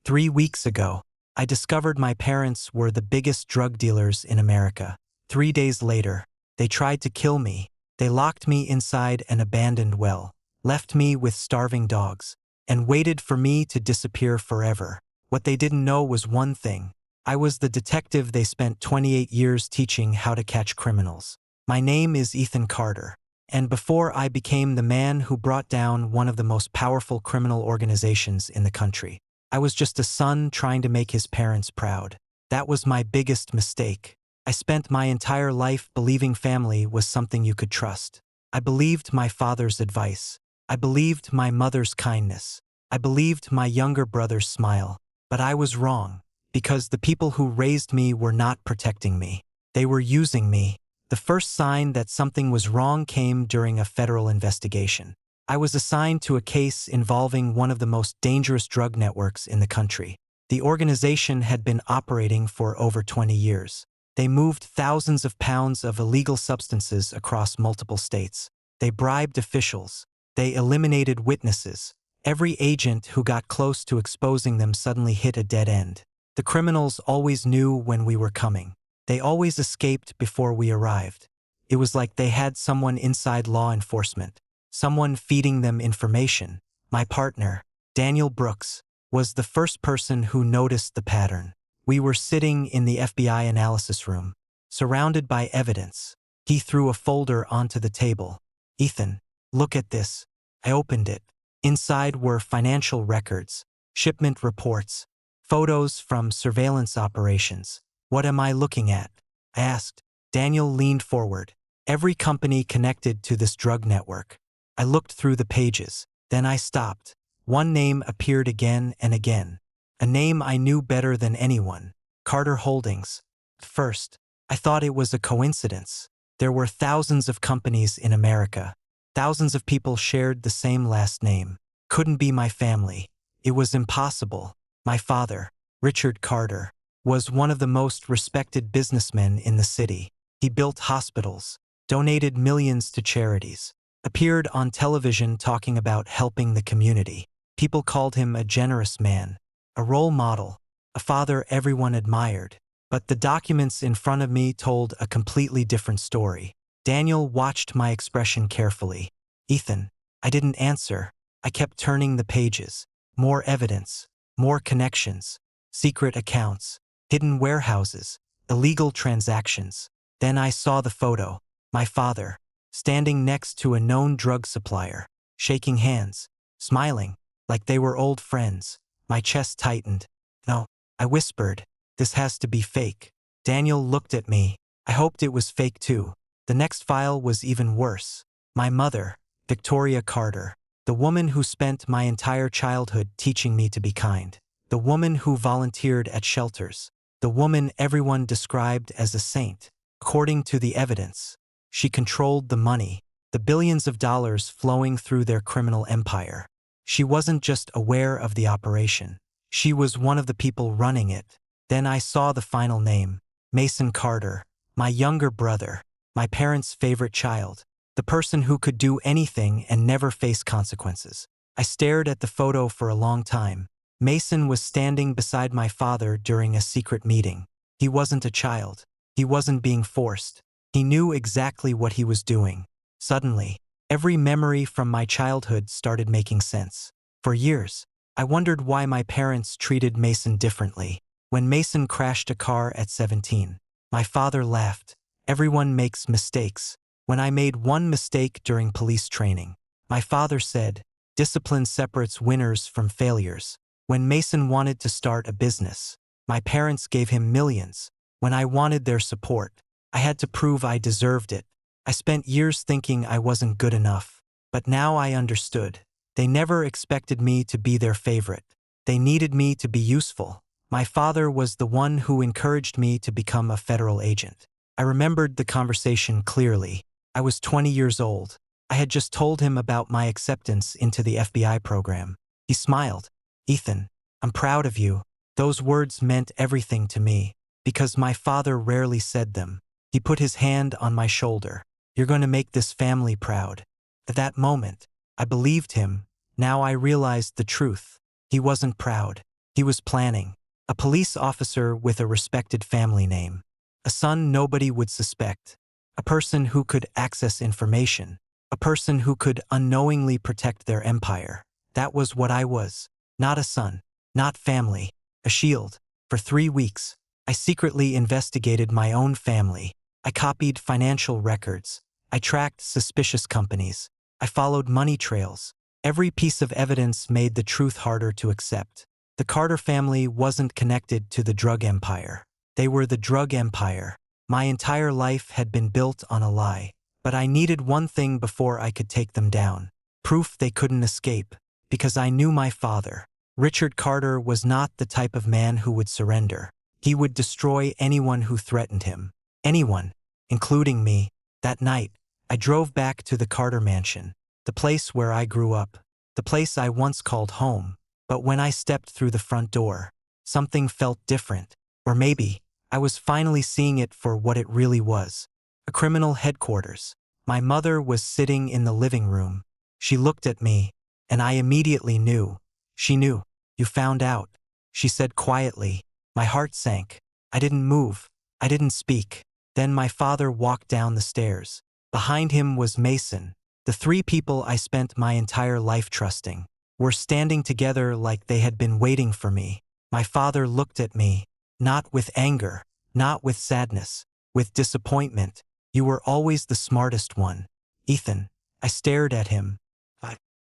3 weeks ago, I discovered my parents were the biggest drug dealers in America. 3 days later, they tried to kill me. They locked me inside an abandoned well, left me with starving dogs, and waited for me to disappear forever. What they didn't know was one thing. I was the detective they spent 28 years teaching how to catch criminals. My name is Ethan Carter, and before I became the man who brought down one of the most powerful criminal organizations in the country, I was just a son trying to make his parents proud. That was my biggest mistake. I spent my entire life believing family was something you could trust. I believed my father's advice. I believed my mother's kindness. I believed my younger brother's smile. But I was wrong, because the people who raised me were not protecting me. They were using me. The first sign that something was wrong came during a federal investigation. I was assigned to a case involving one of the most dangerous drug networks in the country. The organization had been operating for over 20 years. They moved thousands of pounds of illegal substances across multiple states. They bribed officials. They eliminated witnesses. Every agent who got close to exposing them suddenly hit a dead end. The criminals always knew when we were coming. They always escaped before we arrived. It was like they had someone inside law enforcement, someone feeding them information. My partner, Daniel Brooks, was the first person who noticed the pattern. We were sitting in the FBI analysis room, surrounded by evidence. He threw a folder onto the table. "Ethan, look at this." I opened it. Inside were financial records, shipment reports, photos from surveillance operations. "What am I looking at?" I asked. Daniel leaned forward. "Every company connected to this drug network." I looked through the pages. Then I stopped. One name appeared again and again. A name I knew better than anyone. Carter Holdings. At first, I thought it was a coincidence. There were thousands of companies in America. Thousands of people shared the same last name. Couldn't be my family. It was impossible. My father, Richard Carter, was one of the most respected businessmen in the city. He built hospitals, donated millions to charities, appeared on television talking about helping the community. People called him a generous man, a role model, a father everyone admired. But the documents in front of me told a completely different story. Daniel watched my expression carefully. "Ethan," I didn't answer. I kept turning the pages. More evidence, more connections, secret accounts, hidden warehouses, illegal transactions. Then I saw the photo. My father, standing next to a known drug supplier, shaking hands, smiling, like they were old friends. My chest tightened. "No," I whispered. "This has to be fake." Daniel looked at me. I hoped it was fake too. The next file was even worse. My mother, Victoria Carter, the woman who spent my entire childhood teaching me to be kind, the woman who volunteered at shelters, the woman everyone described as a saint. According to the evidence, she controlled the money, the billions of dollars flowing through their criminal empire. She wasn't just aware of the operation. She was one of the people running it. Then I saw the final name, Mason Carter, my younger brother, my parents' favorite child, the person who could do anything and never face consequences. I stared at the photo for a long time. Mason was standing beside my father during a secret meeting. He wasn't a child. He wasn't being forced. He knew exactly what he was doing. Suddenly, every memory from my childhood started making sense. For years, I wondered why my parents treated Mason differently. When Mason crashed a car at 17, my father laughed. "Everyone makes mistakes." When I made one mistake during police training, my father said, "Discipline separates winners from failures." When Mason wanted to start a business, my parents gave him millions. When I wanted their support, I had to prove I deserved it. I spent years thinking I wasn't good enough, but now I understood. They never expected me to be their favorite. They needed me to be useful. My father was the one who encouraged me to become a federal agent. I remembered the conversation clearly. I was 20 years old. I had just told him about my acceptance into the FBI program. He smiled. "Ethan, I'm proud of you." Those words meant everything to me, because my father rarely said them. He put his hand on my shoulder. "You're going to make this family proud." At that moment, I believed him. Now I realized the truth. He wasn't proud. He was planning. A police officer with a respected family name. A son nobody would suspect. A person who could access information. A person who could unknowingly protect their empire. That was what I was. Not a son. Not family. A shield. For 3 weeks, I secretly investigated my own family. I copied financial records. I tracked suspicious companies. I followed money trails. Every piece of evidence made the truth harder to accept. The Carter family wasn't connected to the drug empire. They were the drug empire. My entire life had been built on a lie. But I needed one thing before I could take them down. Proof they couldn't escape. Because I knew my father. Richard Carter was not the type of man who would surrender. He would destroy anyone who threatened him. Anyone, including me. That night, I drove back to the Carter mansion. The place where I grew up. The place I once called home. But when I stepped through the front door, something felt different. Or maybe, I was finally seeing it for what it really was. A criminal headquarters. My mother was sitting in the living room. She looked at me, and I immediately knew. She knew. You found out, she said quietly. My heart sank. I didn't move. I didn't speak. Then my father walked down the stairs. Behind him was Mason. The 3 people I spent my entire life trusting were standing together like they had been waiting for me. My father looked at me, not with anger, not with sadness, with disappointment. You were always the smartest one, Ethan. I stared at him.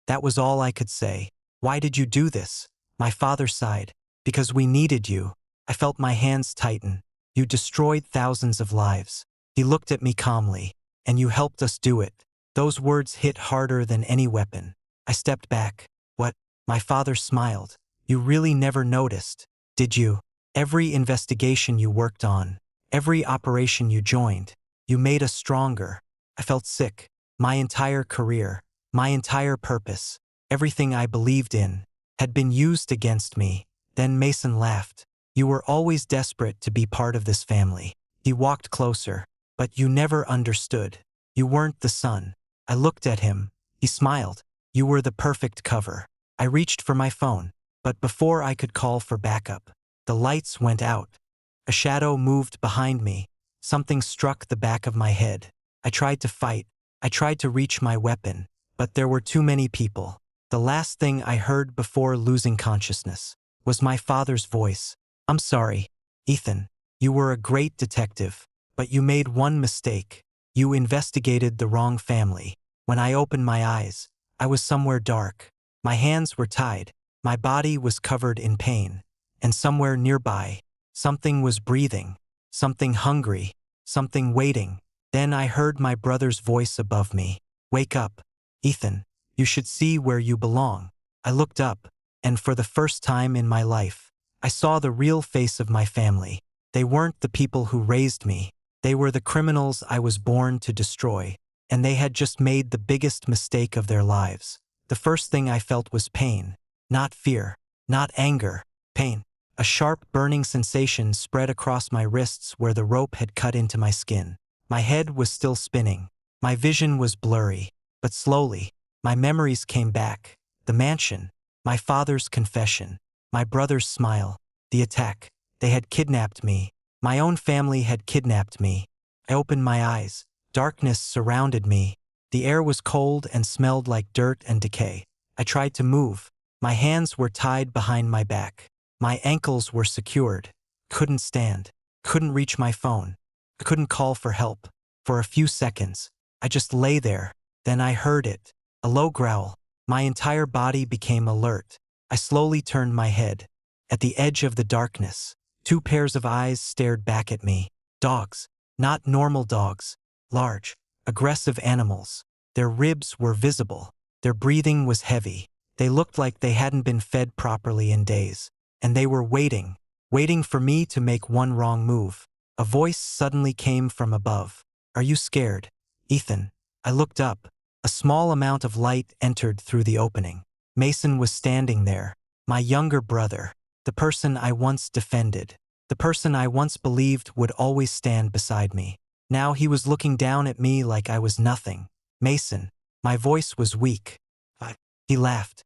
That was all I could say. Why did you do this? My father sighed. Because we needed you. I felt my hands tighten. You destroyed thousands of lives. He looked at me calmly. And you helped us do it. Those words hit harder than any weapon. I stepped back. What? My father smiled. You really never noticed, did you? Every investigation you worked on, every operation you joined, you made us stronger. I felt sick. My entire career, my entire purpose, everything I believed in, had been used against me. Then Mason laughed. You were always desperate to be part of this family. He walked closer. But you never understood. You weren't the son. I looked at him. He smiled. You were the perfect cover. I reached for my phone. But before I could call for backup, the lights went out. A shadow moved behind me. Something struck the back of my head. I tried to fight. I tried to reach my weapon. But there were too many people. The last thing I heard before losing consciousness was my father's voice. I'm sorry, Ethan. You were a great detective. But you made one mistake. You investigated the wrong family. When I opened my eyes, I was somewhere dark. My hands were tied. My body was covered in pain. And somewhere nearby, something was breathing. Something hungry. Something waiting. Then I heard my brother's voice above me. Wake up, Ethan. You should see where you belong. I looked up, and for the first time in my life, I saw the real face of my family. They weren't the people who raised me. They were the criminals I was born to destroy, and they had just made the biggest mistake of their lives. The first thing I felt was pain. Not fear, not anger, pain. A sharp burning sensation spread across my wrists where the rope had cut into my skin. My head was still spinning. My vision was blurry, but slowly, my memories came back. The mansion, my father's confession, my brother's smile, the attack. They had kidnapped me. My own family had kidnapped me. I opened my eyes. Darkness surrounded me. The air was cold and smelled like dirt and decay. I tried to move. My hands were tied behind my back. My ankles were secured. Couldn't stand. Couldn't reach my phone. I couldn't call for help. For a few seconds, I just lay there. Then I heard it. A low growl. My entire body became alert. I slowly turned my head. At the edge of the darkness, 2 pairs of eyes stared back at me. Dogs. Not normal dogs. Large, aggressive animals. Their ribs were visible. Their breathing was heavy. They looked like they hadn't been fed properly in days. And they were waiting for me to make one wrong move. A voice suddenly came from above. Are you scared, Ethan? I looked up. A small amount of light entered through the opening. Mason was standing there. My younger brother. The person I once defended. The person I once believed would always stand beside me. Now he was looking down at me like I was nothing. Mason. My voice was weak. He laughed.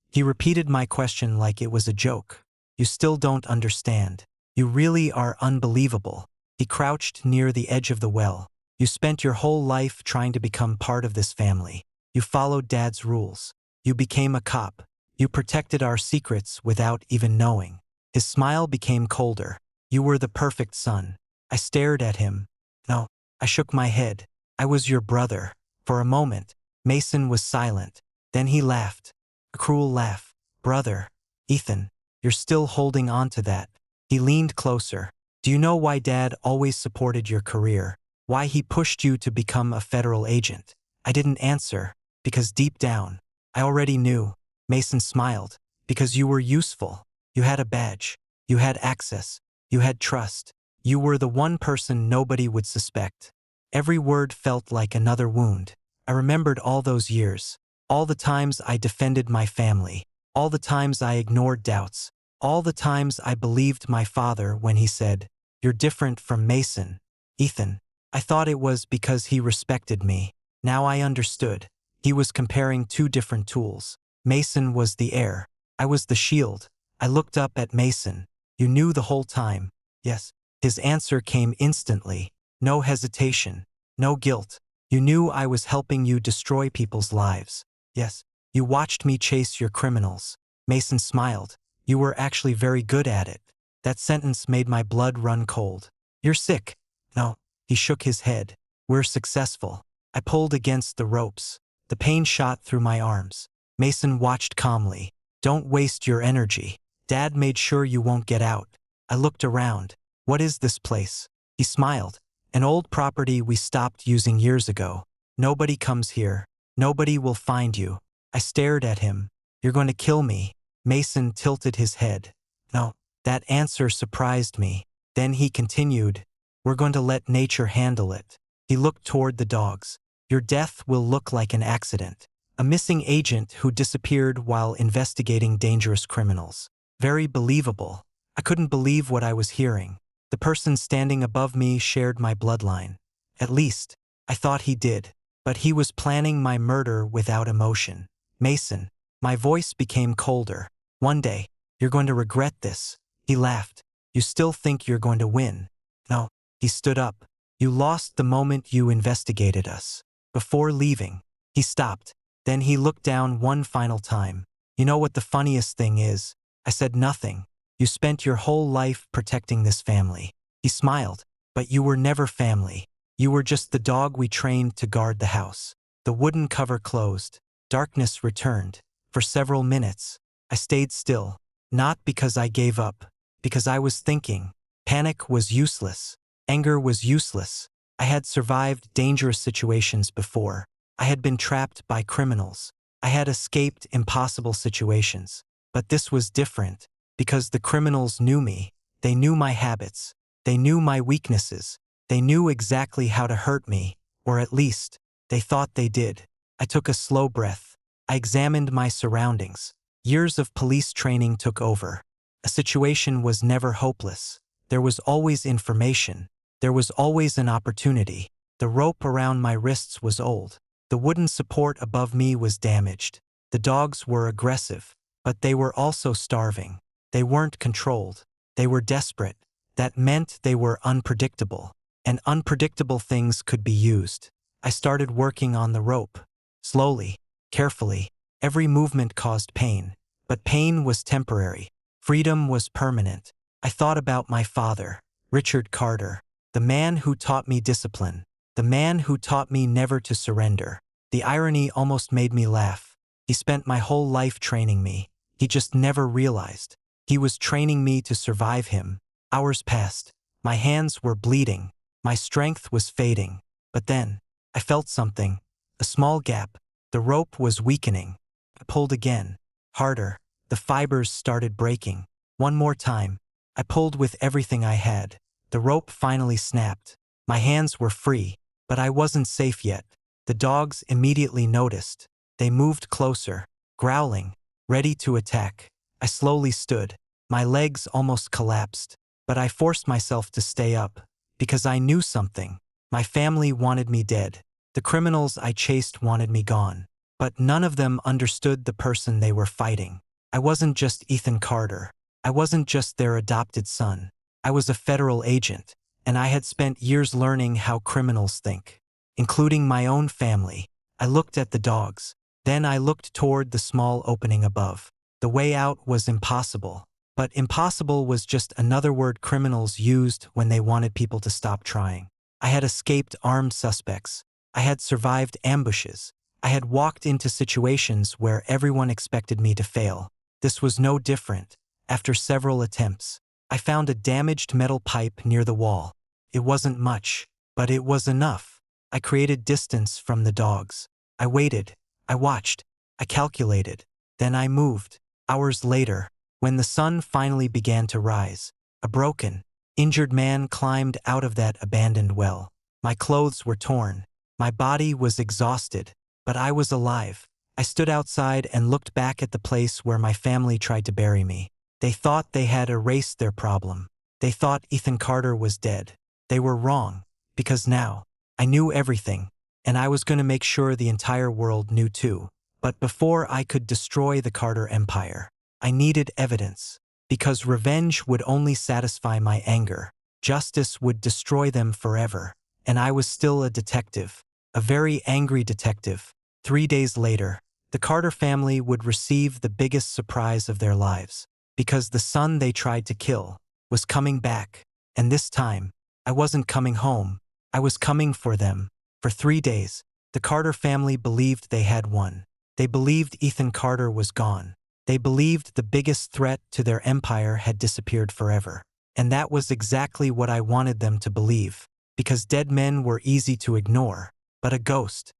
He repeated my question like it was a joke. You still don't understand. You really are unbelievable. He crouched near the edge of the well. You spent your whole life trying to become part of this family. You followed Dad's rules. You became a cop. You protected our secrets without even knowing. His smile became colder. You were the perfect son. I stared at him. No, I shook my head. I was your brother. For a moment, Mason was silent. Then he laughed. A cruel laugh. Brother. Ethan, you're still holding on to that. He leaned closer. Do you know why Dad always supported your career? Why he pushed you to become a federal agent? I didn't answer, because deep down, I already knew. Mason smiled. Because you were useful. You had a badge. You had access. You had trust. You were the one person nobody would suspect. Every word felt like another wound. I remembered all those years. All the times I defended my family. All the times I ignored doubts. All the times I believed my father when he said, "You're different from Mason, Ethan." I thought it was because he respected me. Now I understood. He was comparing two different tools. Mason was the heir. I was the shield. I looked up at Mason. You knew the whole time. Yes. His answer came instantly. No hesitation. No guilt. You knew I was helping you destroy people's lives. Yes. You watched me chase your criminals. Mason smiled. You were actually very good at it. That sentence made my blood run cold. You're sick. No. He shook his head. We're successful. I pulled against the ropes. The pain shot through my arms. Mason watched calmly. Don't waste your energy. Dad made sure you won't get out. I looked around. What is this place? He smiled. An old property we stopped using years ago. Nobody comes here. Nobody will find you. I stared at him. You're going to kill me. Mason tilted his head. No. That answer surprised me. Then he continued. We're going to let nature handle it. He looked toward the dogs. Your death will look like an accident. A missing agent who disappeared while investigating dangerous criminals. Very believable. I couldn't believe what I was hearing. The person standing above me shared my bloodline. At least, I thought he did. But he was planning my murder without emotion. Mason. My voice became colder. One day, you're going to regret this. He laughed. You still think you're going to win? No. He stood up. You lost the moment you investigated us. Before leaving, he stopped. Then he looked down one final time. You know what the funniest thing is? I said nothing. You spent your whole life protecting this family. He smiled. But you were never family. You were just the dog we trained to guard the house. The wooden cover closed. Darkness returned. For several minutes, I stayed still. Not because I gave up. Because I was thinking. Panic was useless. Anger was useless. I had survived dangerous situations before. I had been trapped by criminals. I had escaped impossible situations. But this was different. Because the criminals knew me. They knew my habits. They knew my weaknesses. They knew exactly how to hurt me. Or at least, they thought they did. I took a slow breath. I examined my surroundings. Years of police training took over. A situation was never hopeless. There was always information. There was always an opportunity. The rope around my wrists was old. The wooden support above me was damaged. The dogs were aggressive, but they were also starving. They weren't controlled. They were desperate. That meant they were unpredictable. And unpredictable things could be used. I started working on the rope. Slowly, carefully. Every movement caused pain. But pain was temporary. Freedom was permanent. I thought about my father, Richard Carter. The man who taught me discipline. The man who taught me never to surrender. The irony almost made me laugh. He spent my whole life training me. He just never realized. He was training me to survive him. Hours passed. My hands were bleeding. My strength was fading. But then, I felt something. A small gap. The rope was weakening. I pulled again. Harder. The fibers started breaking. One more time. I pulled with everything I had. The rope finally snapped. My hands were free, but I wasn't safe yet. The dogs immediately noticed. They moved closer, growling, ready to attack. I slowly stood. My legs almost collapsed, but I forced myself to stay up, because I knew something. My family wanted me dead. The criminals I chased wanted me gone. But none of them understood the person they were fighting. I wasn't just Ethan Carter. I wasn't just their adopted son. I was a federal agent, and I had spent years learning how criminals think, including my own family. I looked at the dogs. Then I looked toward the small opening above. The way out was impossible. But impossible was just another word criminals used when they wanted people to stop trying. I had escaped armed suspects. I had survived ambushes. I had walked into situations where everyone expected me to fail. This was no different. After several attempts, I found a damaged metal pipe near the wall. It wasn't much, but it was enough. I created distance from the dogs. I waited. I watched. I calculated. Then I moved. Hours later, when the sun finally began to rise, a broken, injured man climbed out of that abandoned well. My clothes were torn. My body was exhausted, but I was alive. I stood outside and looked back at the place where my family tried to bury me. They thought they had erased their problem. They thought Ethan Carter was dead. They were wrong, because now, I knew everything, and I was going to make sure the entire world knew too. But before I could destroy the Carter empire, I needed evidence, because revenge would only satisfy my anger. Justice would destroy them forever, and I was still a detective, a very angry detective. 3 days later, the Carter family would receive the biggest surprise of their lives, because the son they tried to kill was coming back, and this time, I wasn't coming home. I was coming for them. For 3 days, the Carter family believed they had won. They believed Ethan Carter was gone. They believed the biggest threat to their empire had disappeared forever. And that was exactly what I wanted them to believe, because dead men were easy to ignore. But a ghost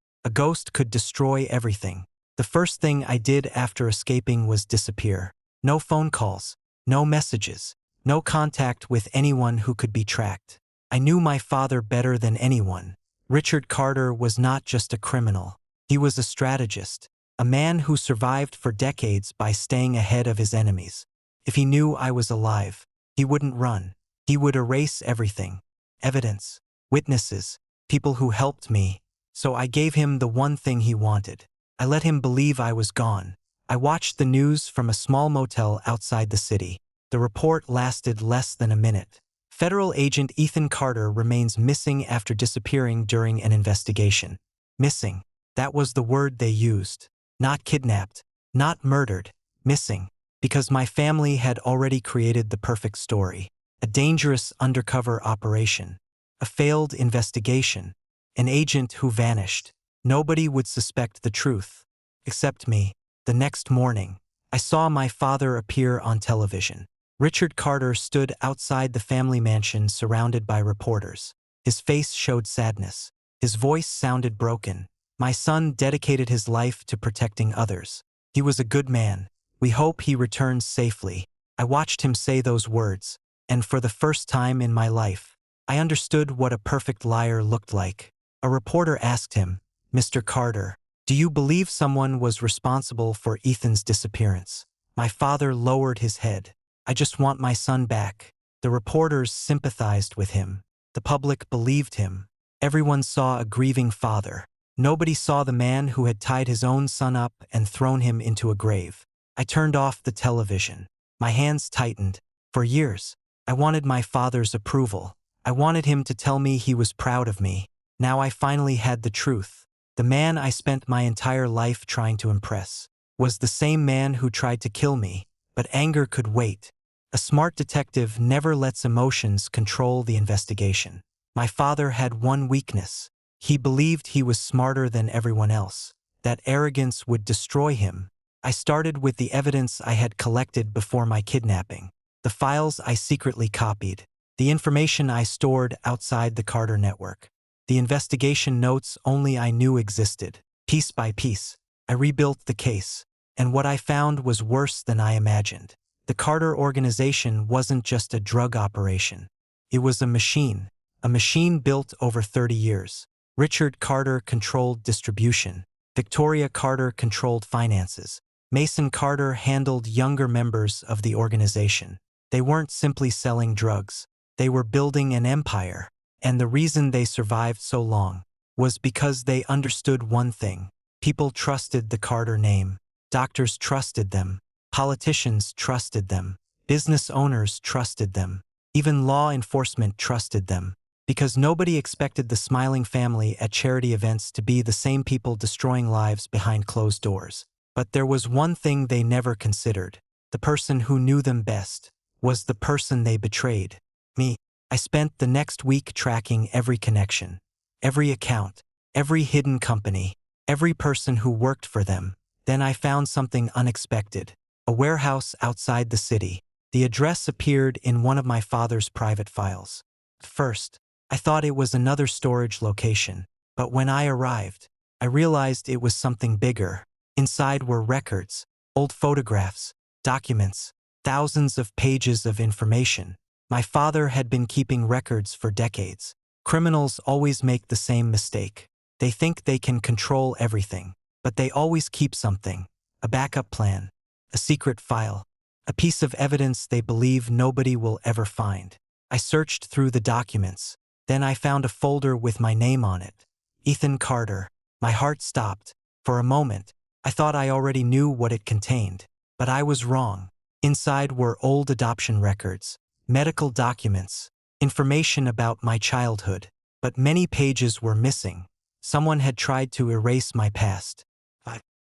could destroy everything. The first thing I did after escaping was disappear. No phone calls, no messages, no contact with anyone who could be tracked. I knew my father better than anyone. Richard Carter was not just a criminal. He was a strategist, a man who survived for decades by staying ahead of his enemies. If he knew I was alive, he wouldn't run. He would erase everything. Evidence, witnesses, people who helped me. So I gave him the one thing he wanted. I let him believe I was gone. I watched the news from a small motel outside the city. The report lasted less than a minute. Federal agent Ethan Carter remains missing after disappearing during an investigation. Missing. That was the word they used. Not kidnapped. Not murdered. Missing. Because my family had already created the perfect story. A dangerous undercover operation. A failed investigation. An agent who vanished. Nobody would suspect the truth. Except me. The next morning, I saw my father appear on television. Richard Carter stood outside the family mansion surrounded by reporters. His face showed sadness. His voice sounded broken. My son dedicated his life to protecting others. He was a good man. We hope he returns safely. I watched him say those words, and for the first time in my life, I understood what a perfect liar looked like. A reporter asked him, "Mr. Carter, do you believe someone was responsible for Ethan's disappearance?" My father lowered his head. "I just want my son back." The reporters sympathized with him. The public believed him. Everyone saw a grieving father. Nobody saw the man who had tied his own son up and thrown him into a grave. I turned off the television. My hands tightened. For years, I wanted my father's approval. I wanted him to tell me he was proud of me. Now I finally had the truth. The man I spent my entire life trying to impress was the same man who tried to kill me, but anger could wait. A smart detective never lets emotions control the investigation. My father had one weakness. He believed he was smarter than everyone else. That arrogance would destroy him. I started with the evidence I had collected before my kidnapping. The files I secretly copied. The information I stored outside the Carter network. The investigation notes only I knew existed. Piece by piece, I rebuilt the case. And what I found was worse than I imagined. The Carter organization wasn't just a drug operation. It was a machine built over 30 years. Richard Carter controlled distribution. Victoria Carter controlled finances. Mason Carter handled younger members of the organization. They weren't simply selling drugs. They were building an empire. And the reason they survived so long was because they understood one thing. People trusted the Carter name. Doctors trusted them. Politicians trusted them. Business owners trusted them. Even law enforcement trusted them. Because nobody expected the smiling family at charity events to be the same people destroying lives behind closed doors. But there was one thing they never considered. The person who knew them best was the person they betrayed. Me. I spent the next week tracking every connection, every account, every hidden company, every person who worked for them. Then I found something unexpected. A warehouse outside the city. The address appeared in one of my father's private files. At first, I thought it was another storage location, but when I arrived, I realized it was something bigger. Inside were records, old photographs, documents, thousands of pages of information. My father had been keeping records for decades. Criminals always make the same mistake. They think they can control everything, but they always keep something, a backup plan, a secret file, a piece of evidence they believe nobody will ever find. I searched through the documents. Then I found a folder with my name on it. Ethan Carter. My heart stopped. For a moment, I thought I already knew what it contained. But I was wrong. Inside were old adoption records, medical documents, information about my childhood. But many pages were missing. Someone had tried to erase my past.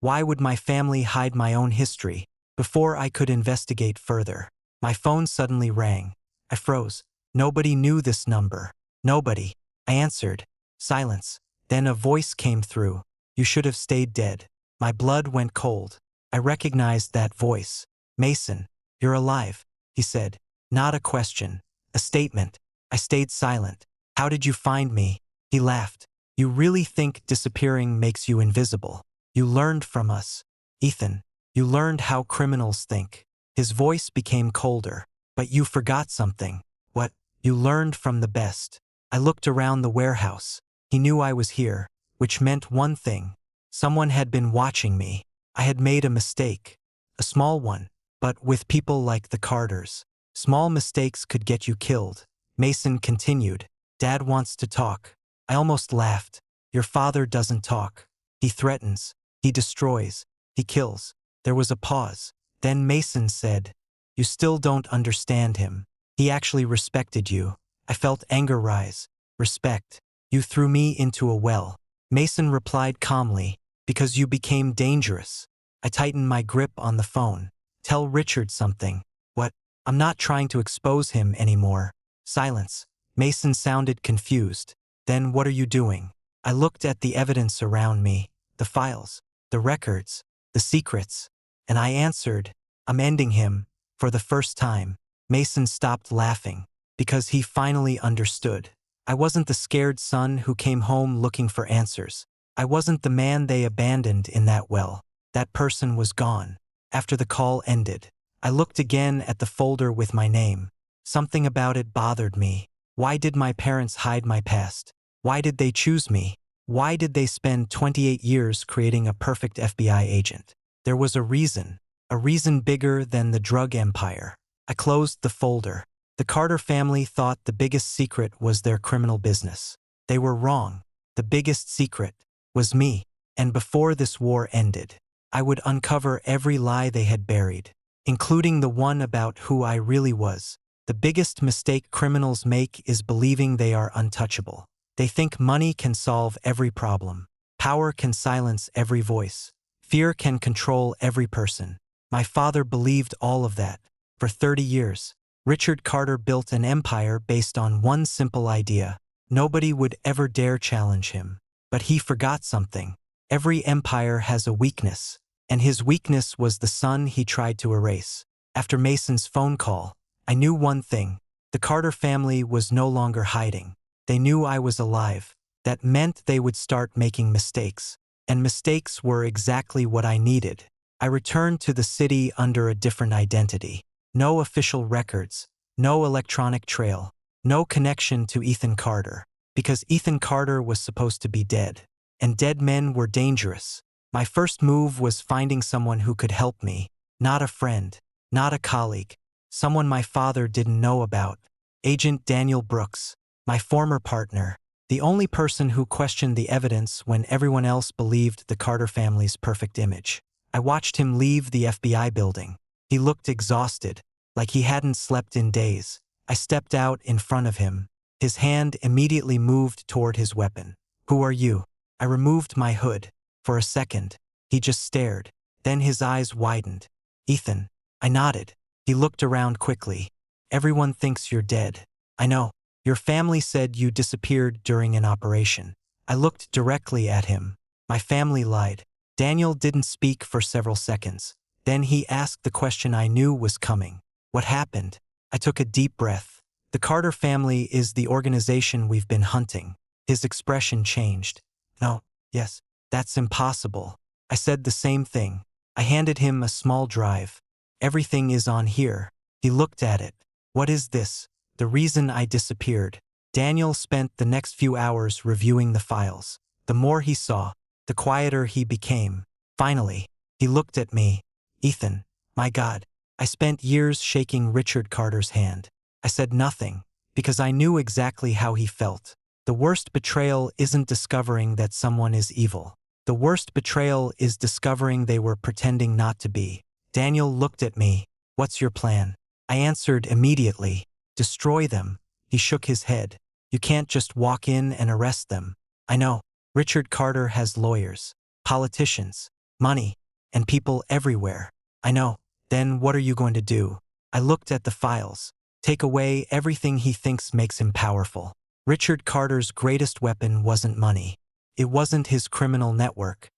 Why would my family hide my own history? Before I could investigate further, my phone suddenly rang. I froze. Nobody knew this number. Nobody. I answered. Silence. Then a voice came through. You should have stayed dead. My blood went cold. I recognized that voice. Mason, you're alive, he said. Not a question. A statement. I stayed silent. How did you find me? He laughed. You really think disappearing makes you invisible? You learned from us. Ethan, you learned how criminals think. His voice became colder. But you forgot something. What? You learned from the best. I looked around the warehouse. He knew I was here, which meant one thing. Someone had been watching me. I had made a mistake. A small one, but with people like the Carters. Small mistakes could get you killed. Mason continued. Dad wants to talk. I almost laughed. Your father doesn't talk. He threatens. He destroys. He kills. There was a pause. Then Mason said, You still don't understand him. He actually respected you. I felt anger rise. Respect. You threw me into a well. Mason replied calmly, Because you became dangerous. I tightened my grip on the phone. Tell Richard something. What? I'm not trying to expose him anymore. Silence. Mason sounded confused. Then what are you doing? I looked at the evidence around me, the files, the records, the secrets, and I answered, I'm ending him. For the first time, Mason stopped laughing, because he finally understood. I wasn't the scared son who came home looking for answers. I wasn't the man they abandoned in that well. That person was gone. After the call ended, I looked again at the folder with my name. Something about it bothered me. Why did my parents hide my past? Why did they choose me? Why did they spend 28 years creating a perfect FBI agent? There was a reason bigger than the drug empire. I closed the folder. The Carter family thought the biggest secret was their criminal business. They were wrong. The biggest secret was me. And before this war ended, I would uncover every lie they had buried, including the one about who I really was. The biggest mistake criminals make is believing they are untouchable. They think money can solve every problem. Power can silence every voice. Fear can control every person. My father believed all of that. For 30 years, Richard Carter built an empire based on one simple idea. Nobody would ever dare challenge him. But he forgot something. Every empire has a weakness, and his weakness was the son he tried to erase. After Mason's phone call, I knew one thing. The Carter family was no longer hiding. They knew I was alive. That meant they would start making mistakes. And mistakes were exactly what I needed. I returned to the city under a different identity. No official records, no electronic trail, no connection to Ethan Carter. Because Ethan Carter was supposed to be dead. And dead men were dangerous. My first move was finding someone who could help me. Not a friend, not a colleague. Someone my father didn't know about. Agent Daniel Brooks, my former partner. The only person who questioned the evidence when everyone else believed the Carter family's perfect image. I watched him leave the FBI building. He looked exhausted. like he hadn't slept in days. I stepped out in front of him. His hand immediately moved toward his weapon. Who are you? I removed my hood. For a second, he just stared. Then his eyes widened. Ethan. I nodded. He looked around quickly. Everyone thinks you're dead. I know. Your family said you disappeared during an operation. I looked directly at him. My family lied. Daniel didn't speak for several seconds. Then he asked the question I knew was coming. What happened? I took a deep breath. The Carter family is the organization we've been hunting. His expression changed. No, yes, that's impossible. I said the same thing. I handed him a small drive. Everything is on here. He looked at it. What is this? The reason I disappeared. Daniel spent the next few hours reviewing the files. The more he saw, the quieter he became. Finally, he looked at me. Ethan, my God, I spent years shaking Richard Carter's hand. I said nothing, because I knew exactly how he felt. The worst betrayal isn't discovering that someone is evil. The worst betrayal is discovering they were pretending not to be. Daniel looked at me. What's your plan? I answered immediately. Destroy them. He shook his head. You can't just walk in and arrest them. I know. Richard Carter has lawyers, politicians, money, and people everywhere. I know. Then what are you going to do? I looked at the files. Take away everything he thinks makes him powerful. Richard Carter's greatest weapon wasn't money. It wasn't his criminal network.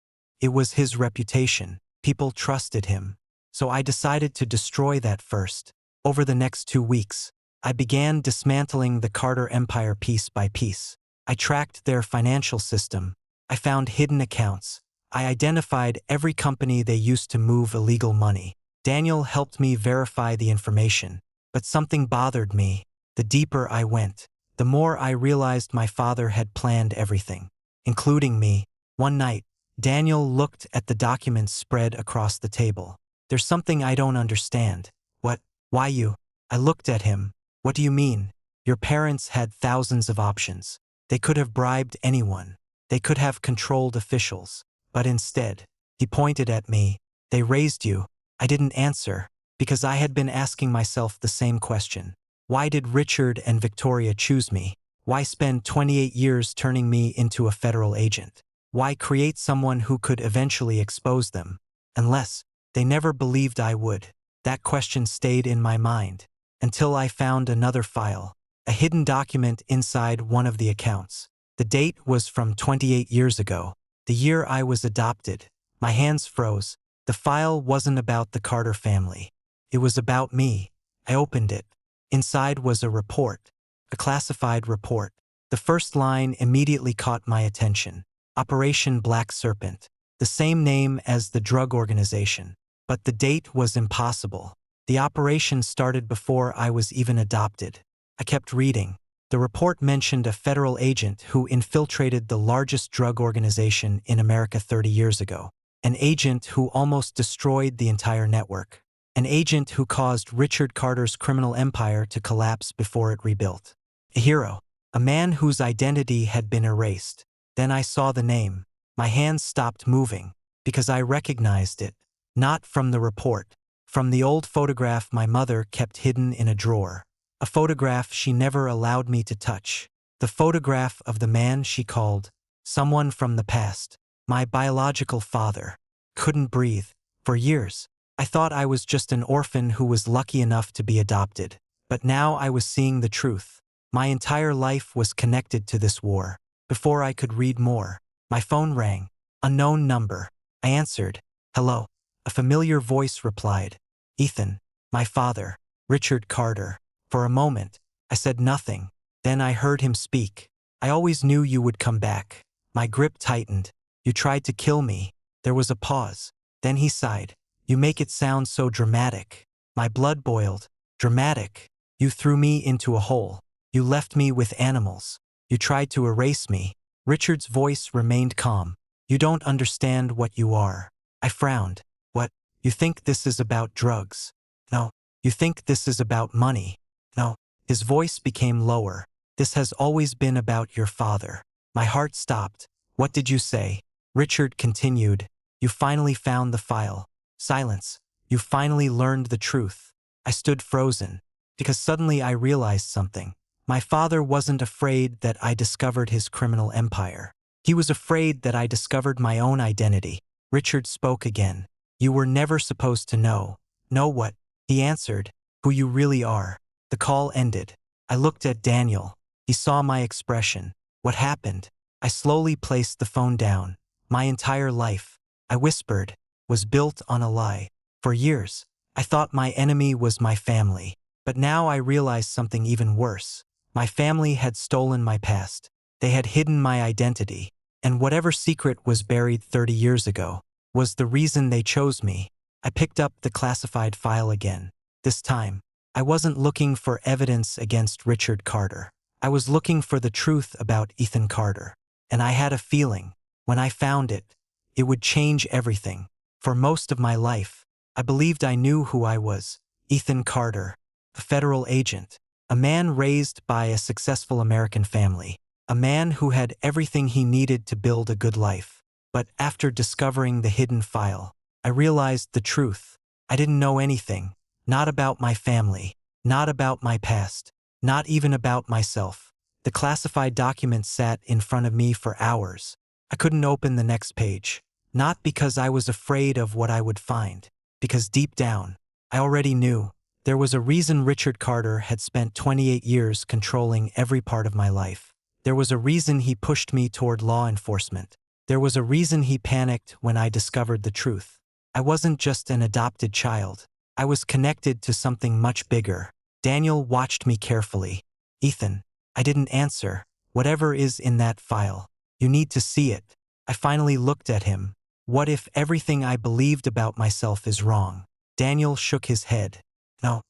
It was his reputation. People trusted him. So I decided to destroy that first. Over the next 2 weeks, I began dismantling the Carter empire piece by piece. I tracked their financial system. I found hidden accounts. I identified every company they used to move illegal money. Daniel helped me verify the information. But something bothered me. The deeper I went, the more I realized my father had planned everything, including me. One night, Daniel looked at the documents spread across the table. There's something I don't understand. What? Why you? I looked at him. What do you mean? Your parents had thousands of options. They could have bribed anyone. They could have controlled officials. But instead, he pointed at me. They raised you. I didn't answer, because I had been asking myself the same question. Why did Richard and Victoria choose me? Why spend 28 years turning me into a federal agent? Why create someone who could eventually expose them? Unless they never believed I would. That question stayed in my mind until I found another file, a hidden document inside one of the accounts. The date was from 28 years ago, the year I was adopted. My hands froze. The file wasn't about the Carter family. It was about me. I opened it. Inside was a report, a classified report. The first line immediately caught my attention. Operation Black Serpent, the same name as the drug organization. But the date was impossible. The operation started before I was even adopted. I kept reading. The report mentioned a federal agent who infiltrated the largest drug organization in America 30 years ago. An agent who almost destroyed the entire network. An agent who caused Richard Carter's criminal empire to collapse before it rebuilt. A hero. A man whose identity had been erased. Then I saw the name. My hands stopped moving, because I recognized it. Not from the report. From the old photograph my mother kept hidden in a drawer. A photograph she never allowed me to touch. The photograph of the man she called someone from the past. My biological father. Couldn't breathe. For years, I thought I was just an orphan who was lucky enough to be adopted. But now I was seeing the truth. My entire life was connected to this war. Before I could read more, my phone rang. Unknown number. I answered. Hello. A familiar voice replied. Ethan. My father. Richard Carter. For a moment, I said nothing. Then I heard him speak. I always knew you would come back. My grip tightened. You tried to kill me. There was a pause. Then he sighed. You make it sound so dramatic. My blood boiled. Dramatic. You threw me into a hole. You left me with animals. You tried to erase me. Richard's voice remained calm. You don't understand what you are. I frowned. What? You think this is about drugs? No. You think this is about money? No. His voice became lower. This has always been about your father. My heart stopped. What did you say? Richard continued. You finally found the file. Silence. You finally learned the truth. I stood frozen, because suddenly I realized something. My father wasn't afraid that I discovered his criminal empire. He was afraid that I discovered my own identity. Richard spoke again. You were never supposed to know. Know what? He answered. Who you really are. The call ended. I looked at Daniel. He saw my expression. What happened? I slowly placed the phone down. My entire life, I whispered, was built on a lie. For years, I thought my enemy was my family. But now I realized something even worse. My family had stolen my past. They had hidden my identity. And whatever secret was buried 30 years ago was the reason they chose me. I picked up the classified file again. This time, I wasn't looking for evidence against Richard Carter. I was looking for the truth about Ethan Carter. And I had a feeling, when I found it, it would change everything. For most of my life, I believed I knew who I was. Ethan Carter, a federal agent, a man raised by a successful American family, a man who had everything he needed to build a good life. But after discovering the hidden file, I realized the truth. I didn't know anything, not about my family, not about my past, not even about myself. The classified document sat in front of me for hours. I couldn't open the next page, not because I was afraid of what I would find, because deep down, I already knew. There was a reason Richard Carter had spent 28 years controlling every part of my life. There was a reason he pushed me toward law enforcement. There was a reason he panicked when I discovered the truth. I wasn't just an adopted child. I was connected to something much bigger. Daniel watched me carefully. Ethan, I didn't answer. Whatever is in that file, you need to see it. I finally looked at him. What if everything I believed about myself is wrong? Daniel shook his head. No,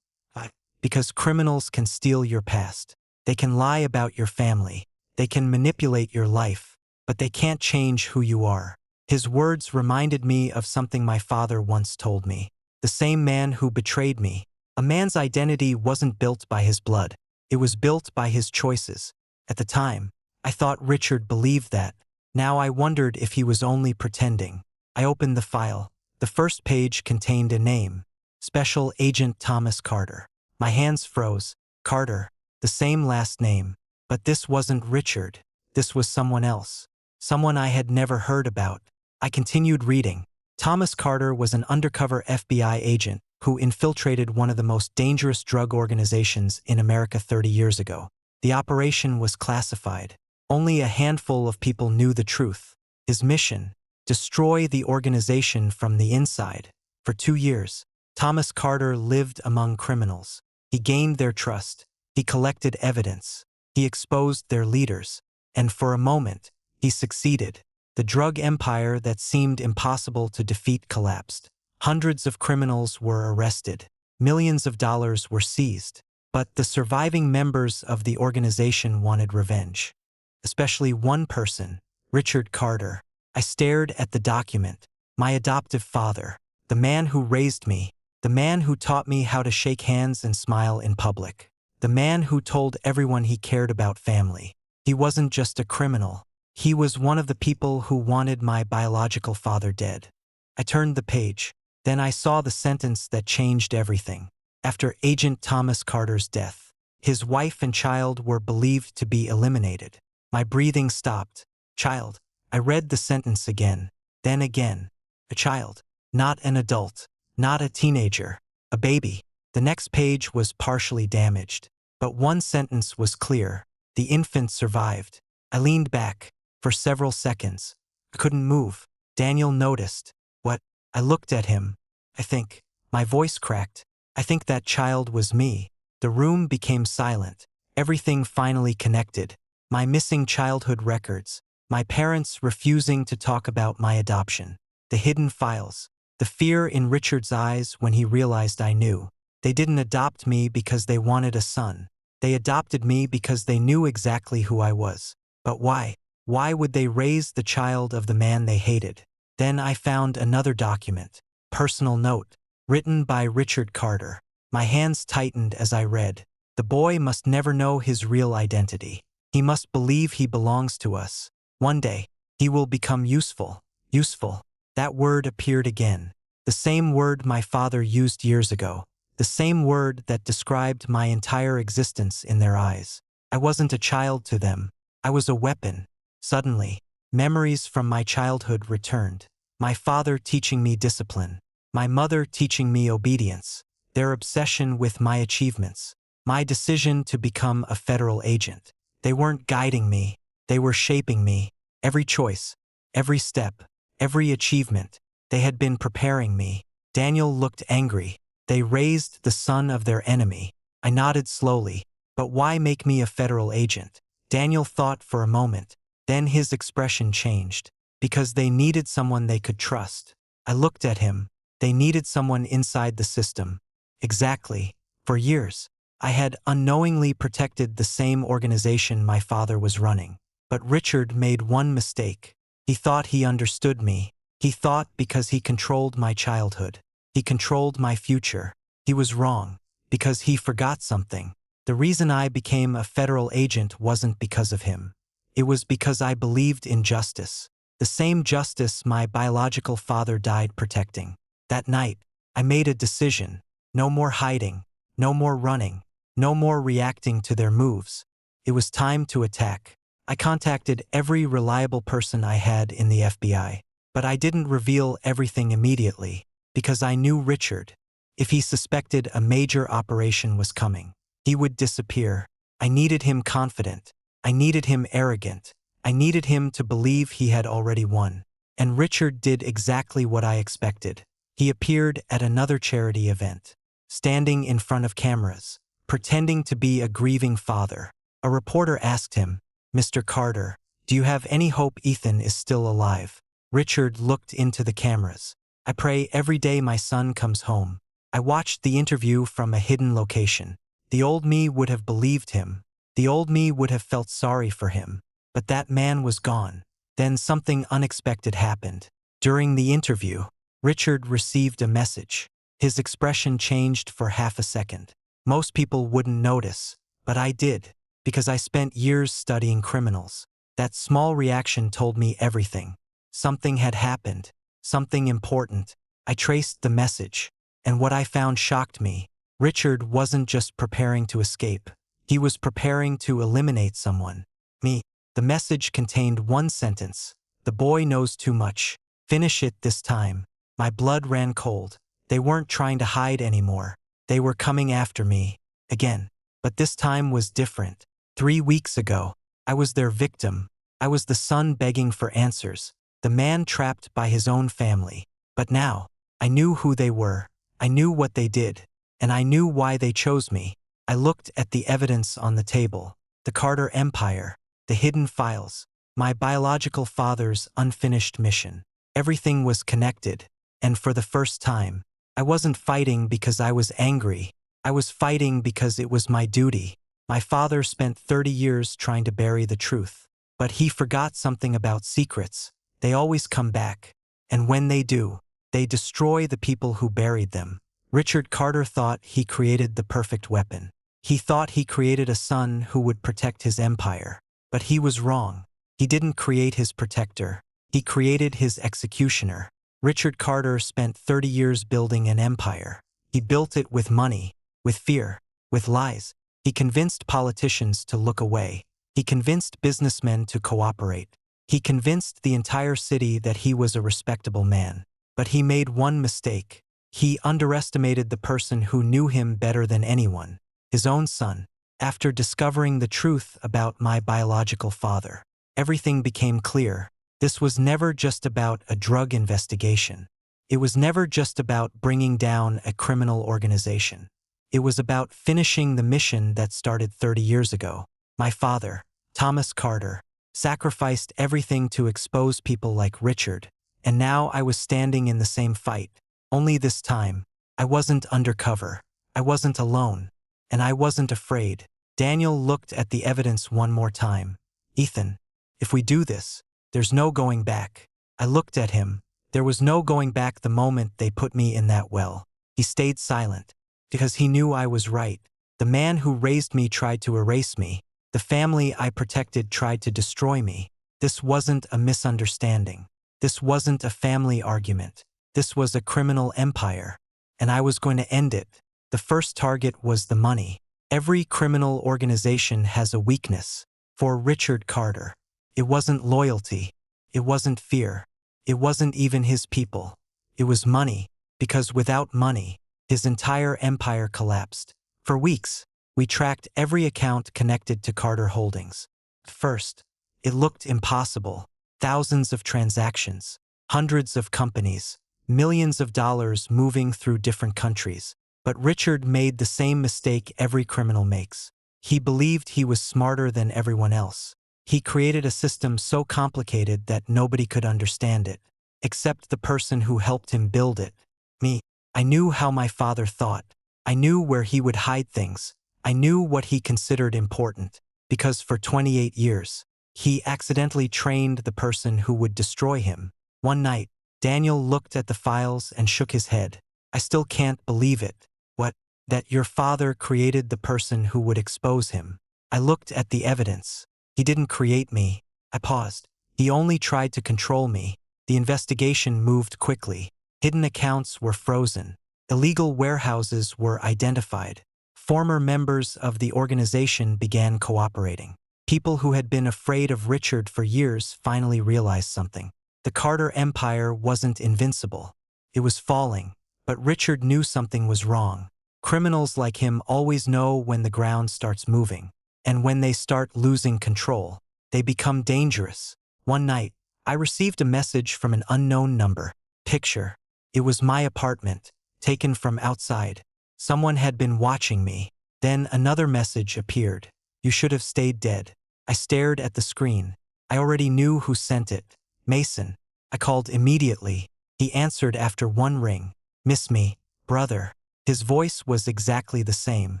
because criminals can steal your past. They can lie about your family. They can manipulate your life, but they can't change who you are. His words reminded me of something my father once told me. The same man who betrayed me. A man's identity wasn't built by his blood. It was built by his choices. At the time, I thought Richard believed that. Now I wondered if he was only pretending. I opened the file. The first page contained a name. Special Agent Thomas Carter. My hands froze. Carter, the same last name. But this wasn't Richard. This was someone else. Someone I had never heard about. I continued reading. Thomas Carter was an undercover FBI agent who infiltrated one of the most dangerous drug organizations in America 30 years ago. The operation was classified. Only a handful of people knew the truth. His mission: destroy the organization from the inside. For 2 years, Thomas Carter lived among criminals. He gained their trust. He collected evidence. He exposed their leaders. And for a moment, he succeeded. The drug empire that seemed impossible to defeat collapsed. Hundreds of criminals were arrested. Millions of dollars were seized. But the surviving members of the organization wanted revenge. Especially one person, Richard Carter. I stared at the document. My adoptive father. The man who raised me. The man who taught me how to shake hands and smile in public. The man who told everyone he cared about family. He wasn't just a criminal. He was one of the people who wanted my biological father dead. I turned the page. Then I saw the sentence that changed everything. After Agent Thomas Carter's death, his wife and child were believed to be eliminated. My breathing stopped. Child. I read the sentence again. Then again. A child. Not an adult. Not a teenager. A baby. The next page was partially damaged. But one sentence was clear. The infant survived. I leaned back. For several seconds. I couldn't move. Daniel noticed. What? I looked at him. I think. My voice cracked. I think that child was me. The room became silent. Everything finally connected. My missing childhood records. My parents refusing to talk about my adoption. The hidden files. The fear in Richard's eyes when he realized I knew. They didn't adopt me because they wanted a son. They adopted me because they knew exactly who I was. But why? Why would they raise the child of the man they hated? Then I found another document. Personal note. Written by Richard Carter. My hands tightened as I read. The boy must never know his real identity. He must believe he belongs to us. One day, he will become useful. Useful. That word appeared again. The same word my father used years ago. the same word that described my entire existence in their eyes. I wasn't a child to them. I was a weapon. Suddenly, memories from my childhood returned. My father teaching me discipline. My mother teaching me obedience. Their obsession with my achievements. My decision to become a federal agent. They weren't guiding me. They were shaping me. Every choice, every step, every achievement. They had been preparing me. Daniel looked angry. They raised the son of their enemy. I nodded slowly. But why make me a federal agent? Daniel thought for a moment. Then his expression changed. Because they needed someone they could trust. I looked at him. They needed someone inside the system. Exactly. For years, I had unknowingly protected the same organization my father was running. But Richard made one mistake. He thought he understood me. He thought because he controlled my childhood. He controlled my future. He was wrong. Because he forgot something. The reason I became a federal agent wasn't because of him. It was because I believed in justice. The same justice my biological father died protecting. That night, I made a decision. No more hiding. No more running. No more reacting to their moves. It was time to attack. I contacted every reliable person I had in the FBI. But I didn't reveal everything immediately. Because I knew Richard. If he suspected a major operation was coming, he would disappear. I needed him confident. I needed him arrogant. I needed him to believe he had already won. And Richard did exactly what I expected. He appeared at another charity event, standing in front of cameras, pretending to be a grieving father. A reporter asked him, "Mr. Carter, do you have any hope Ethan is still alive?" Richard looked into the cameras. "I pray every day my son comes home." I watched the interview from a hidden location. The old me would have believed him. The old me would have felt sorry for him. But that man was gone. Then something unexpected happened. During the interview, Richard received a message. His expression changed for half a second. Most people wouldn't notice, but I did, because I spent years studying criminals. That small reaction told me everything. Something had happened. Something important. I traced the message. And what I found shocked me. Richard wasn't just preparing to escape. He was preparing to eliminate someone. Me. The message contained one sentence. "The boy knows too much. Finish it this time." My blood ran cold. They weren't trying to hide anymore. They were coming after me. Again. But this time was different. 3 weeks ago, I was their victim. I was the son begging for answers. The man trapped by his own family. But now, I knew who they were. I knew what they did. And I knew why they chose me. I looked at the evidence on the table. The Carter Empire. The hidden files. My biological father's unfinished mission. Everything was connected. And for the first time, I wasn't fighting because I was angry. I was fighting because it was my duty. My father spent 30 years trying to bury the truth. But he forgot something about secrets. They always come back. And when they do, they destroy the people who buried them. Richard Carter thought he created the perfect weapon. He thought he created a son who would protect his empire. But he was wrong. He didn't create his protector. He created his executioner. Richard Carter spent 30 years building an empire. He built it with money, with fear, with lies. He convinced politicians to look away. He convinced businessmen to cooperate. He convinced the entire city that he was a respectable man. But he made one mistake. He underestimated the person who knew him better than anyone, his own son. After discovering the truth about my biological father, everything became clear. This was never just about a drug investigation. It was never just about bringing down a criminal organization. It was about finishing the mission that started 30 years ago. My father, Thomas Carter, sacrificed everything to expose people like Richard, and now I was standing in the same fight. Only this time, I wasn't undercover, I wasn't alone, and I wasn't afraid. Daniel looked at the evidence one more time. "Ethan, if we do this, there's no going back." I looked at him. There was no going back the moment they put me in that well. He stayed silent, because he knew I was right. The man who raised me tried to erase me. The family I protected tried to destroy me. This wasn't a misunderstanding. This wasn't a family argument. This was a criminal empire, and I was going to end it. The first target was the money. Every criminal organization has a weakness. For Richard Carter, it wasn't loyalty. It wasn't fear. It wasn't even his people. It was money, because without money, his entire empire collapsed. For weeks, we tracked every account connected to Carter Holdings. At first, it looked impossible. Thousands of transactions, hundreds of companies, millions of dollars moving through different countries. But Richard made the same mistake every criminal makes. He believed he was smarter than everyone else. He created a system so complicated that nobody could understand it, except the person who helped him build it. Me. I knew how my father thought. I knew where he would hide things. I knew what he considered important, because for 28 years, he accidentally trained the person who would destroy him. One night, Daniel looked at the files and shook his head. I still can't believe it. What? That your father created the person who would expose him. I looked at the evidence. He didn't create me. I paused. He only tried to control me. The investigation moved quickly. Hidden accounts were frozen. Illegal warehouses were identified. Former members of the organization began cooperating. People who had been afraid of Richard for years finally realized something. The Carter Empire wasn't invincible. It was falling, but Richard knew something was wrong. Criminals like him always know when the ground starts moving. And when they start losing control, they become dangerous. One night, I received a message from an unknown number. Picture. It was my apartment, taken from outside. Someone had been watching me. Then another message appeared. You should have stayed dead. I stared at the screen. I already knew who sent it. Mason. I called immediately. He answered after one ring. Miss me, brother. His voice was exactly the same.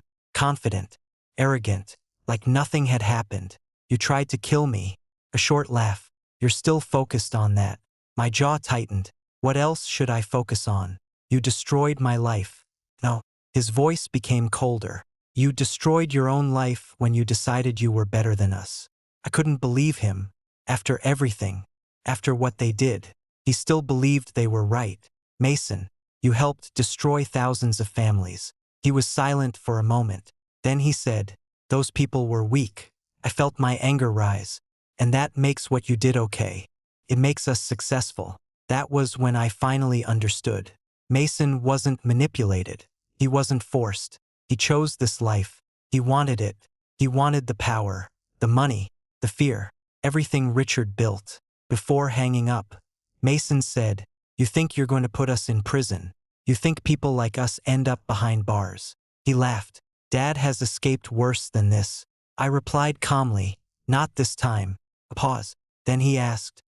Confident. Arrogant. Like nothing had happened. You tried to kill me. A short laugh. You're still focused on that. My jaw tightened. What else should I focus on? You destroyed my life. No. His voice became colder. You destroyed your own life when you decided you were better than us. I couldn't believe him. After everything. After what they did. He still believed they were right. Mason, you helped destroy thousands of families. He was silent for a moment. Then he said, those people were weak. I felt my anger rise. And that makes what you did okay. It makes us successful. That was when I finally understood. Mason wasn't manipulated. He wasn't forced. He chose this life. He wanted it. He wanted the power, the money, the fear, everything Richard built. Before hanging up, Mason said, you think you're going to put us in prison? You think people like us end up behind bars? He laughed. Dad has escaped worse than this. I replied calmly, not this time. A pause. Then he asked.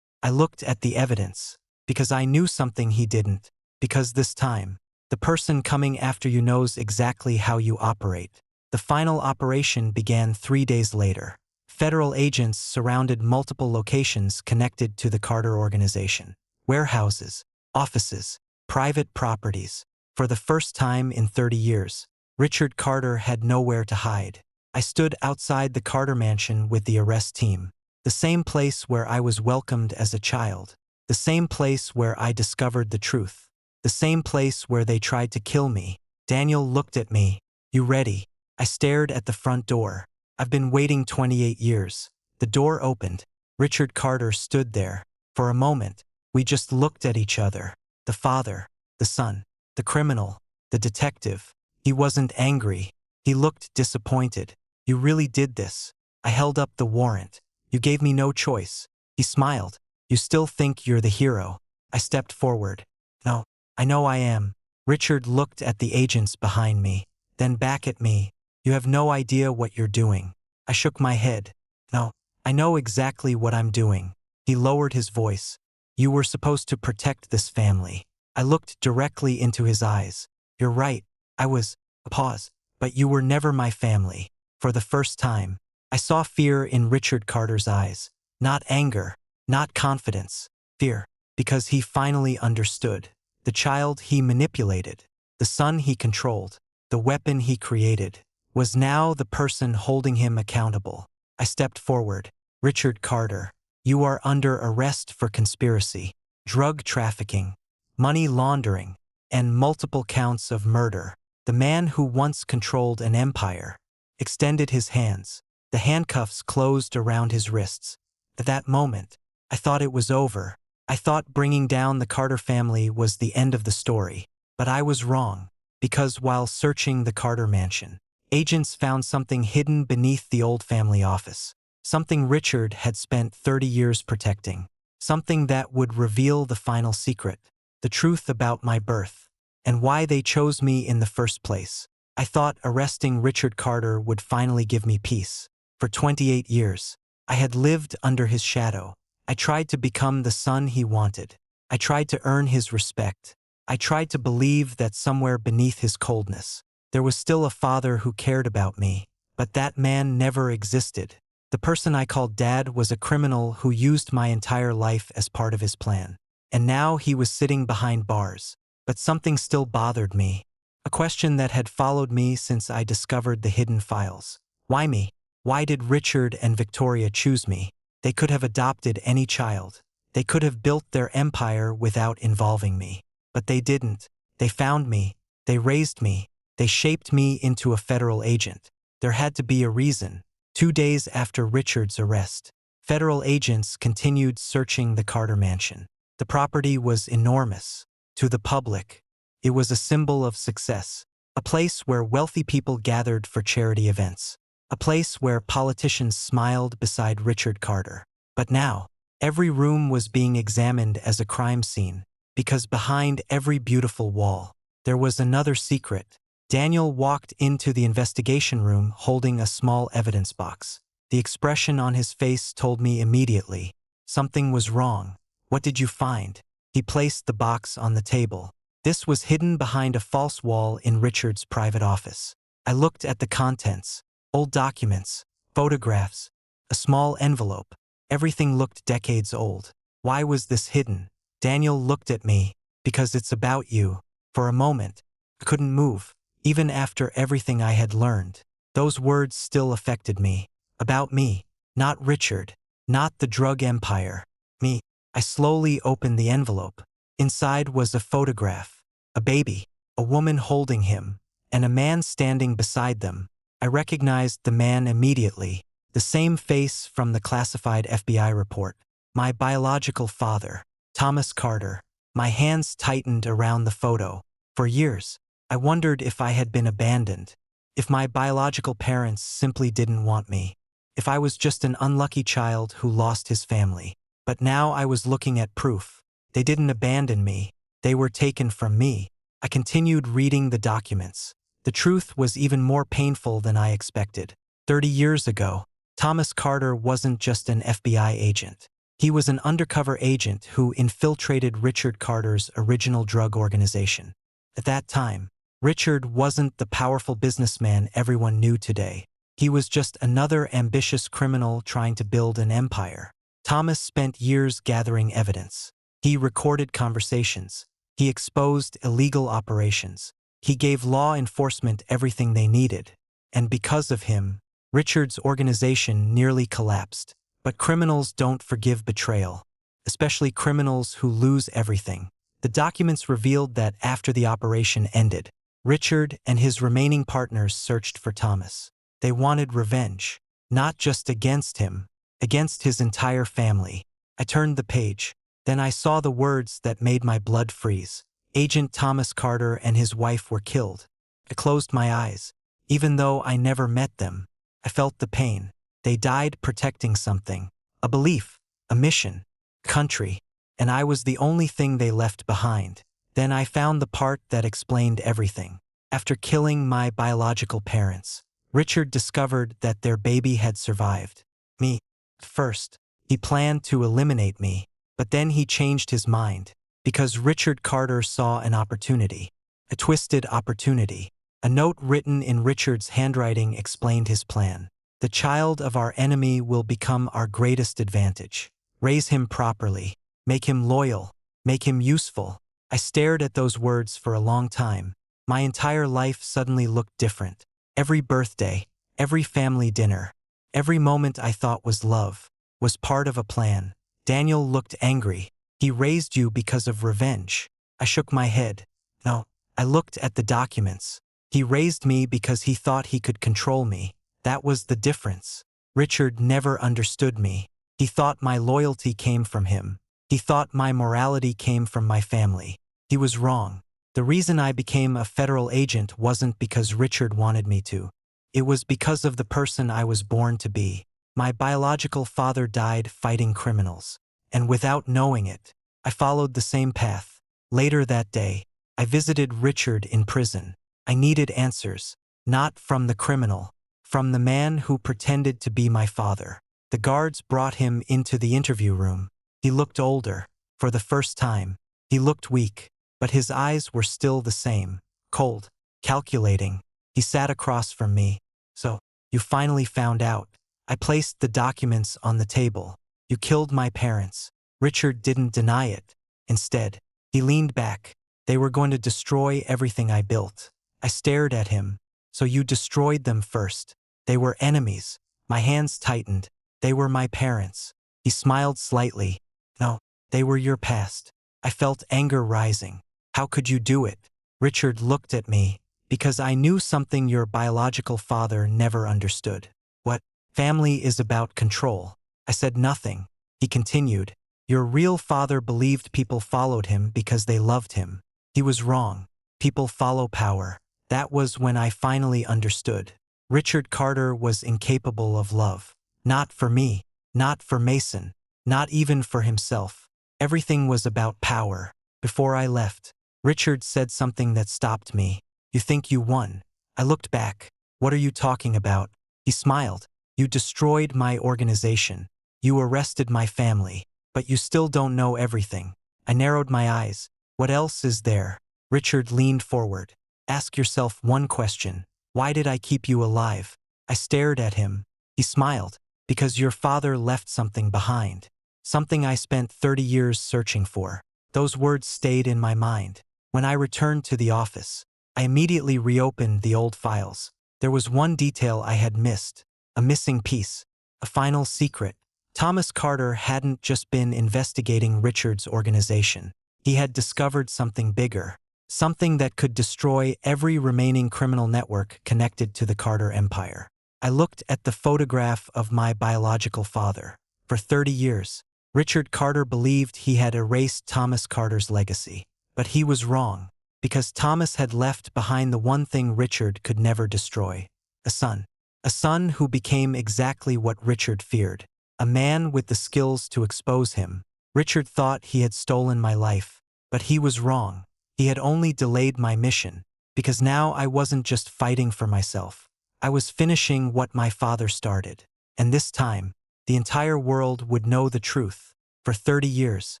I looked at the evidence. Because I knew something he didn't. Because this time, the person coming after you knows exactly how you operate. The final operation began 3 days later. Federal agents surrounded multiple locations connected to the Carter organization. Warehouses, offices, private properties. For the first time in 30 years, Richard Carter had nowhere to hide. I stood outside the Carter mansion with the arrest team. The same place where I was welcomed as a child. The same place where I discovered the truth. The same place where they tried to kill me. Daniel looked at me. You ready? I stared at the front door. I've been waiting 28 years. The door opened. Richard Carter stood there. For a moment, we just looked at each other. The father, the son, the criminal, the detective. He wasn't angry. He looked disappointed. You really did this. I held up the warrant. You gave me no choice. He smiled. You still think you're the hero. I stepped forward. No, I know I am. Richard looked at the agents behind me, then back at me. You have no idea what you're doing. I shook my head. No, I know exactly what I'm doing. He lowered his voice. You were supposed to protect this family. I looked directly into his eyes. You're right. I was. A pause. But you were never my family. For the first time, I saw fear in Richard Carter's eyes. Not anger. Not confidence. Fear. Because he finally understood. The child he manipulated, the son he controlled, the weapon he created, was now the person holding him accountable. I stepped forward. Richard Carter, you are under arrest for conspiracy, drug trafficking, money laundering, and multiple counts of murder. The man who once controlled an empire extended his hands. The handcuffs closed around his wrists. At that moment, I thought it was over. I thought bringing down the Carter family was the end of the story. But I was wrong, because while searching the Carter mansion, agents found something hidden beneath the old family office. Something Richard had spent 30 years protecting. Something that would reveal the final secret, the truth about my birth, and why they chose me in the first place. I thought arresting Richard Carter would finally give me peace. For 28 years, I had lived under his shadow. I tried to become the son he wanted. I tried to earn his respect. I tried to believe that somewhere beneath his coldness, there was still a father who cared about me. But that man never existed. The person I called Dad was a criminal who used my entire life as part of his plan. And now he was sitting behind bars. But something still bothered me. A question that had followed me since I discovered the hidden files. Why me? Why did Richard and Victoria choose me? They could have adopted any child. They could have built their empire without involving me. But they didn't. They found me. They raised me. They shaped me into a federal agent. There had to be a reason. 2 days after Richard's arrest, federal agents continued searching the Carter mansion. The property was enormous. To the public, it was a symbol of success, a place where wealthy people gathered for charity events, a place where politicians smiled beside Richard Carter. But now, every room was being examined as a crime scene, because behind every beautiful wall, there was another secret. Daniel walked into the investigation room holding a small evidence box. The expression on his face told me immediately, something was wrong. What did you find? He placed the box on the table. This was hidden behind a false wall in Richard's private office. I looked at the contents, old documents, photographs, a small envelope. Everything looked decades old. Why was this hidden? Daniel looked at me. Because it's about you. For a moment, I couldn't move. Even after everything I had learned, those words still affected me. About me, not Richard, not the drug empire. Me. I slowly opened the envelope. Inside was a photograph, a baby, a woman holding him, and a man standing beside them. I recognized the man immediately, the same face from the classified FBI report. My biological father, Thomas Carter. My hands tightened around the photo. For years, I wondered if I had been abandoned, if my biological parents simply didn't want me, if I was just an unlucky child who lost his family. But now I was looking at proof. They didn't abandon me. They were taken from me. I continued reading the documents. The truth was even more painful than I expected. 30 years ago, Thomas Carter wasn't just an FBI agent. He was an undercover agent who infiltrated Richard Carter's original drug organization. At that time, Richard wasn't the powerful businessman everyone knew today. He was just another ambitious criminal trying to build an empire. Thomas spent years gathering evidence. He recorded conversations. He exposed illegal operations. He gave law enforcement everything they needed. And because of him, Richard's organization nearly collapsed. But criminals don't forgive betrayal, especially criminals who lose everything. The documents revealed that after the operation ended, Richard and his remaining partners searched for Thomas. They wanted revenge, not just against him, against his entire family. I turned the page. Then I saw the words that made my blood freeze. Agent Thomas Carter and his wife were killed. I closed my eyes. Even though I never met them, I felt the pain. They died protecting something, a belief, a mission, country, and I was the only thing they left behind. Then I found the part that explained everything. After killing my biological parents, Richard discovered that their baby had survived. Me. First, he planned to eliminate me, but then he changed his mind, because Richard Carter saw an opportunity, a twisted opportunity. A note written in Richard's handwriting explained his plan. The child of our enemy will become our greatest advantage. Raise him properly. Make him loyal. Make him useful. I stared at those words for a long time. My entire life suddenly looked different. Every birthday, every family dinner, every moment I thought was love, was part of a plan. Daniel looked angry. He raised you because of revenge. I shook my head. No, I looked at the documents. He raised me because he thought he could control me. That was the difference. Richard never understood me. He thought my loyalty came from him. He thought my morality came from my family. He was wrong. The reason I became a federal agent wasn't because Richard wanted me to. It was because of the person I was born to be. My biological father died fighting criminals. And without knowing it, I followed the same path. Later that day, I visited Richard in prison. I needed answers, not from the criminal, from the man who pretended to be my father. The guards brought him into the interview room. He looked older. For the first time, he looked weak, but his eyes were still the same, cold, calculating. He sat across from me. So, you finally found out. I placed the documents on the table. You killed my parents. Richard didn't deny it. Instead, he leaned back. They were going to destroy everything I built. I stared at him. So you destroyed them first. They were enemies. My hands tightened. They were my parents. He smiled slightly. No, they were your past. I felt anger rising. How could you do it? Richard looked at me. Because I knew something your biological father never understood. What? Family is about control. I said nothing. He continued. Your real father believed people followed him because they loved him. He was wrong. People follow power. That was when I finally understood. Richard Carter was incapable of love. Not for me. Not for Mason. Not even for himself. Everything was about power. Before I left, Richard said something that stopped me. You think you won? I looked back. What are you talking about? He smiled. You destroyed my organization. You arrested my family. But you still don't know everything. I narrowed my eyes. What else is there? Richard leaned forward. Ask yourself one question. Why did I keep you alive? I stared at him. He smiled. Because your father left something behind. Something I spent 30 years searching for. Those words stayed in my mind. When I returned to the office, I immediately reopened the old files. There was one detail I had missed. A missing piece. A final secret. Thomas Carter hadn't just been investigating Richard's organization. He had discovered something bigger. Something that could destroy every remaining criminal network connected to the Carter empire. I looked at the photograph of my biological father. For 30 years, Richard Carter believed he had erased Thomas Carter's legacy. But he was wrong, because Thomas had left behind the one thing Richard could never destroy. A son. A son who became exactly what Richard feared. A man with the skills to expose him. Richard thought he had stolen my life. But he was wrong. He had only delayed my mission. Because now I wasn't just fighting for myself. I was finishing what my father started. And this time, the entire world would know the truth. For 30 years,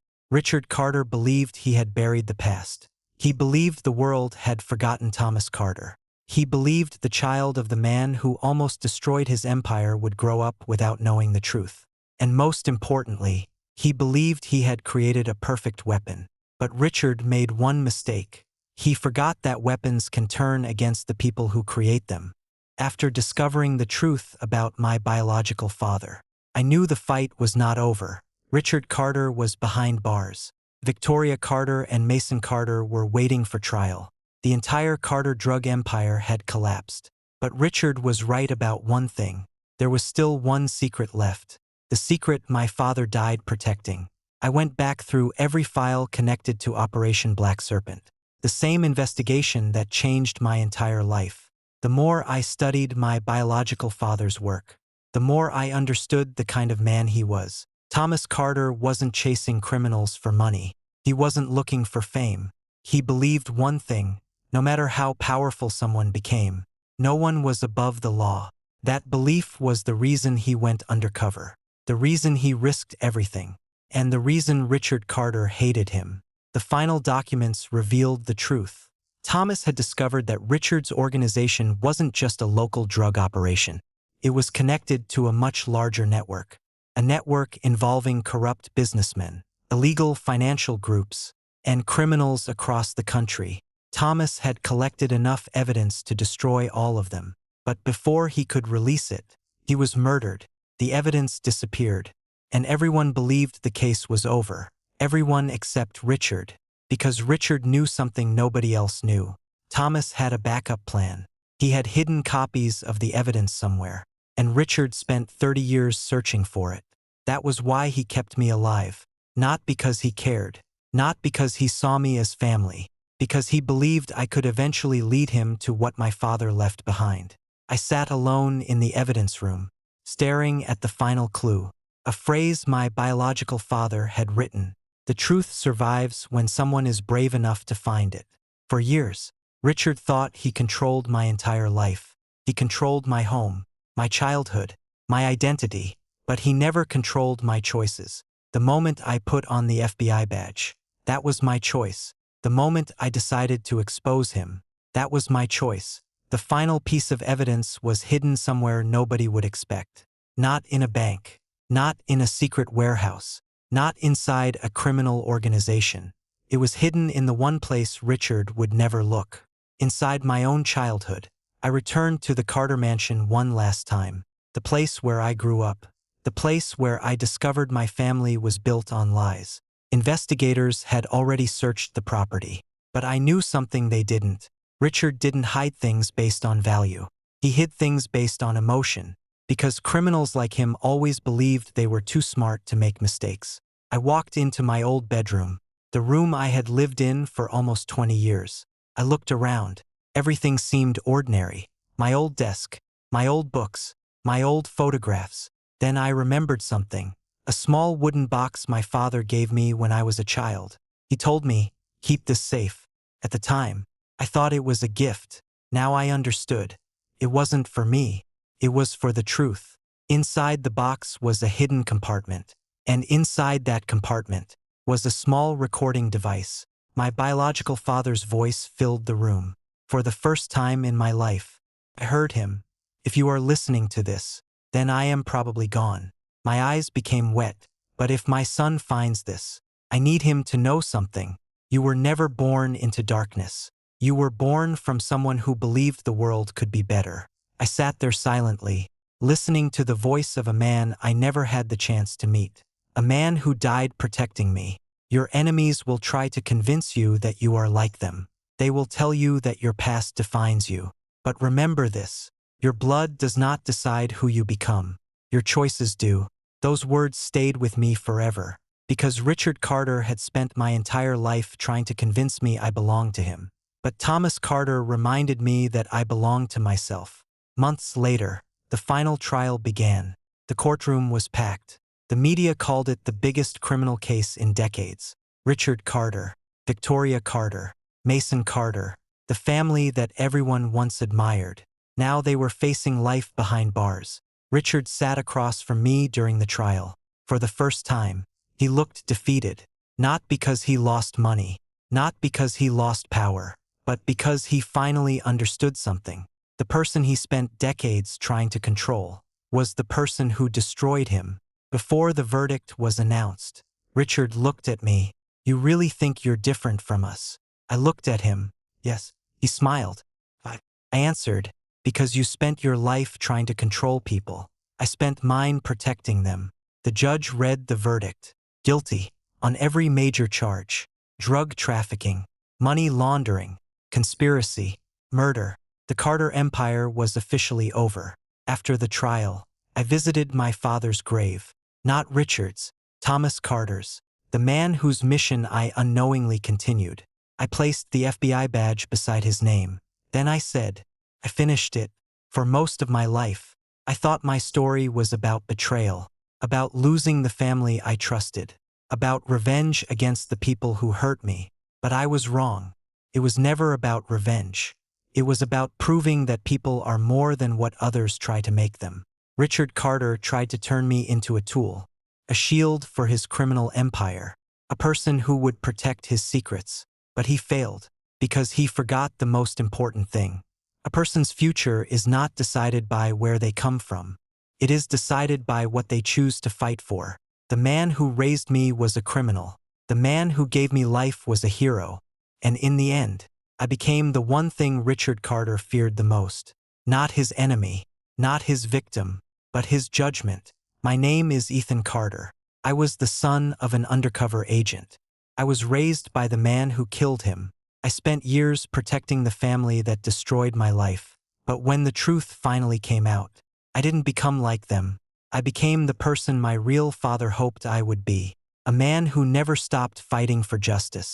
Richard Carter believed he had buried the past. He believed the world had forgotten Thomas Carter. He believed the child of the man who almost destroyed his empire would grow up without knowing the truth. And most importantly, he believed he had created a perfect weapon. But Richard made one mistake. He forgot that weapons can turn against the people who create them. After discovering the truth about my biological father, I knew the fight was not over. Richard Carter was behind bars. Victoria Carter and Mason Carter were waiting for trial. The entire Carter drug empire had collapsed. But Richard was right about one thing. There was still one secret left. The secret my father died protecting. I went back through every file connected to Operation Black Serpent. The same investigation that changed my entire life. The more I studied my biological father's work, the more I understood the kind of man he was. Thomas Carter wasn't chasing criminals for money. He wasn't looking for fame. He believed one thing. No matter how powerful someone became, no one was above the law. That belief was the reason he went undercover, the reason he risked everything, and the reason Richard Carter hated him. The final documents revealed the truth. Thomas had discovered that Richard's organization wasn't just a local drug operation. It was connected to a much larger network, a network involving corrupt businessmen, illegal financial groups, and criminals across the country. Thomas had collected enough evidence to destroy all of them. But before he could release it, he was murdered. The evidence disappeared. And everyone believed the case was over. Everyone except Richard. Because Richard knew something nobody else knew. Thomas had a backup plan. He had hidden copies of the evidence somewhere, and Richard spent 30 years searching for it. That was why he kept me alive. Not because he cared, not because he saw me as family, because he believed I could eventually lead him to what my father left behind. I sat alone in the evidence room, staring at the final clue, a phrase my biological father had written. The truth survives when someone is brave enough to find it. For years, Richard thought he controlled my entire life. He controlled my home, my childhood, my identity, but he never controlled my choices. The moment I put on the FBI badge, that was my choice. The moment I decided to expose him, that was my choice. The final piece of evidence was hidden somewhere nobody would expect. Not in a bank, not in a secret warehouse, not inside a criminal organization. It was hidden in the one place Richard would never look. Inside my own childhood. I returned to the Carter mansion one last time, the place where I grew up, the place where I discovered my family was built on lies. Investigators had already searched the property, but I knew something they didn't. Richard didn't hide things based on value. He hid things based on emotion, because criminals like him always believed they were too smart to make mistakes. I walked into my old bedroom, the room I had lived in for almost 20 years. I looked around. Everything seemed ordinary. My old desk, my old books, my old photographs. Then I remembered something. A small wooden box my father gave me when I was a child. He told me, "Keep this safe." At the time, I thought it was a gift. Now I understood. It wasn't for me. It was for the truth. Inside the box was a hidden compartment. And inside that compartment was a small recording device. My biological father's voice filled the room. For the first time in my life, I heard him. "If you are listening to this, then I am probably gone." My eyes became wet. "But if my son finds this, I need him to know something. You were never born into darkness. You were born from someone who believed the world could be better." I sat there silently, listening to the voice of a man I never had the chance to meet. A man who died protecting me. Your enemies will try to convince you that you are like them. They will tell you that your past defines you. But remember this. Your blood does not decide who you become. Your choices do. Those words stayed with me forever, because Richard Carter had spent my entire life trying to convince me I belonged to him. But Thomas Carter reminded me that I belonged to myself. Months later, the final trial began. The courtroom was packed. The media called it the biggest criminal case in decades. Richard Carter, Victoria Carter, Mason Carter, the family that everyone once admired. Now they were facing life behind bars. Richard sat across from me during the trial. For the first time, he looked defeated. Not because he lost money, not because he lost power, but because he finally understood something. The person he spent decades trying to control was the person who destroyed him. Before the verdict was announced, Richard looked at me. "You really think you're different from us?" I looked at him. "Yes." He smiled. I answered, "Because you spent your life trying to control people. I spent mine protecting them." The judge read the verdict. Guilty on every major charge. Drug trafficking, money laundering, conspiracy, murder. The Carter empire was officially over. After the trial, I visited my father's grave. Not Richard's, Thomas Carter's, the man whose mission I unknowingly continued. I placed the FBI badge beside his name. Then I said, "I finished it." For most of my life, I thought my story was about betrayal, about losing the family I trusted, about revenge against the people who hurt me. But I was wrong. It was never about revenge. It was about proving that people are more than what others try to make them. Richard Carter tried to turn me into a tool, a shield for his criminal empire, a person who would protect his secrets. But he failed, because he forgot the most important thing. A person's future is not decided by where they come from. It is decided by what they choose to fight for. The man who raised me was a criminal. The man who gave me life was a hero. And in the end, I became the one thing Richard Carter feared the most. Not his enemy, not his victim, but his judgment. My name is Ethan Carter. I was the son of an undercover agent. I was raised by the man who killed him. I spent years protecting the family that destroyed my life. But when the truth finally came out, I didn't become like them. I became the person my real father hoped I would be. A man who never stopped fighting for justice.